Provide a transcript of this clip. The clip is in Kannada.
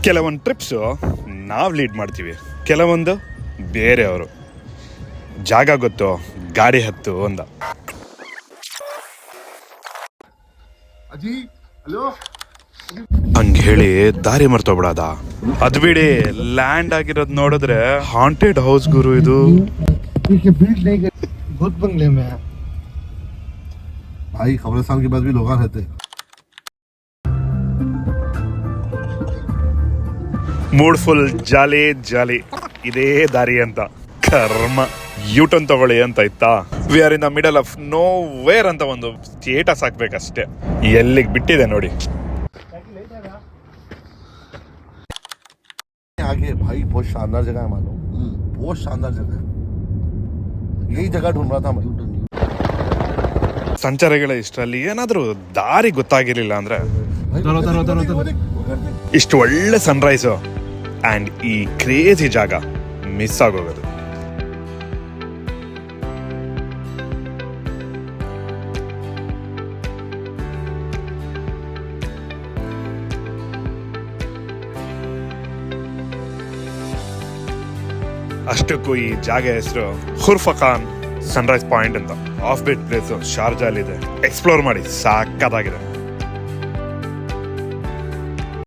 ಕೆಲವೊಂದು ಟ್ರಿಪ್ಸು ನಾವು ಲೀಡ್ ಮಾಡ್ತೀವಿ, ಕೆಲವೊಂದು ಬೇರೆಯವರು. ಜಾಗ ಗೊತ್ತು, ಗಾಡಿ ಹತ್ತು ಅಂದ. ಹಂಗೆ ಹೇಳಿ ದಾರಿ ಮರ್ತೋಗ್ಬಿಡದ. ಅದು ಬಿಡಿ, ಲ್ಯಾಂಡ್ ಆಗಿರೋದು ನೋಡಿದ್ರೆ ಹಾಂಟೆಡ್ ಹೌಸ್ ಗುರು ಇದು. भूत बंगले में है भाई, कब्रिस्तान के पास भी लोग रहते हैं. ಮೂಡ್ ಫುಲ್ ಜಾಲಿ ಜಾಲಿ, ಇದೇ ದಾರಿ ಅಂತ. ಕರ್ಮ, ಯೂಟರ್ನ್ ತಗೊಳ್ಳಿ ಅಂತ ಇತ್ತಾ. We are in the middle of no wear ಅಂತ ಒಂದು ಸ್ಟೇಟಸ್ ಹಾಕ್ಬೇಕಷ್ಟೇ. ಎಲ್ಲಿಗೆ ಬಿಟ್ಟಿದೆ ನೋಡಿ. आगे भाई बहुत शानदार जगह है, मानो बहुत शानदार जगह है. यही जगह ढूंढ रहा था मैं. ಸಂಚಾರಿಗಳ ಇಷ್ಟರಲ್ಲಿ ಏನಾದರೂ ದಾರಿ ಗೊತ್ತಾಗಿರ್ಲಿಲ್ಲ ಅಂದ್ರೆ ಇಷ್ಟು ಒಳ್ಳೆ ಸನ್ರೈಸು ಆ್ಯಂಡ್ ಈ ಕ್ರೇಜಿ ಜಾಗ ಮಿಸ್ ಆಗೋಗೋದು. ಅಷ್ಟಕ್ಕೂ ಈ ಜಾಗ ಹೆಸರು ಹುರ್ಫಖಾನ್ ಸನ್ರೈಸ್ ಪಾಯಿಂಟ್ ಅಂತ. ಆಫ್ ಬಿಟ್ ಪ್ಲೇಸ್ ಶಾರ್ಜಾಲಿದೆ. ಎಕ್ಸ್ಪ್ಲೋರ್ ಮಾಡಿ, ಸಾಕಾಗಿದೆ.